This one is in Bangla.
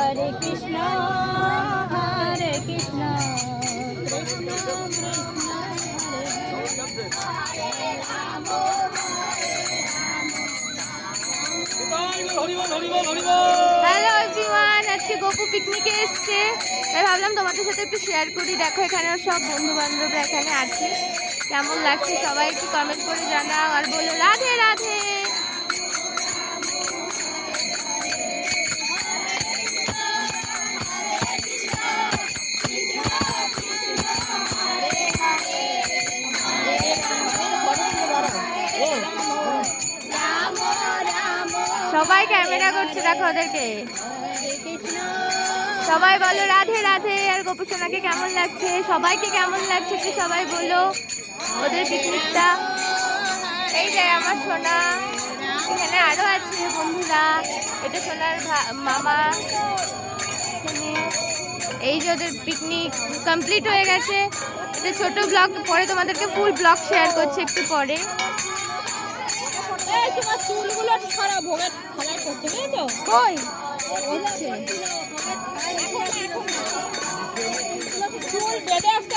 হরে কৃষ্ণ কৃষ্ণ কৃষ্ণ হ্যালো এভরিওয়ান, আজকে গোপু পিকনিকে এসছে, তাই ভাবলাম তোমাদের সাথে একটু শেয়ার করি। দেখো এখানে সব বন্ধু বান্ধবরা এখানে আছে, কেমন লাগছে সবাই একটু কমেন্ট করে জানাও আর বলো রাধে রাধে। সবাই ক্যামেরা করছে, দেখো ওদেরকে। সবাই বলো রাধে রাধে। আর গোপু সোনাকে কেমন লাগছে, সবাইকে কেমন লাগছে কি সবাই বলো ওদের পিকনিকটা। এই যে আমার সোনা, এখানে আরো আছে বন্ধুরা, এটা সোনার মামা। এই যে ওদের পিকনিক কমপ্লিট হয়ে গেছে। এটা ছোট ব্লগ, পরে তোমাদেরকে ফুল ব্লগ শেয়ার করছি একটু পরে। তোমার চুলগুলো খারাপ ভোগের খারাপ করছে, বুঝেছো? কই চুল বেঁধে আসতে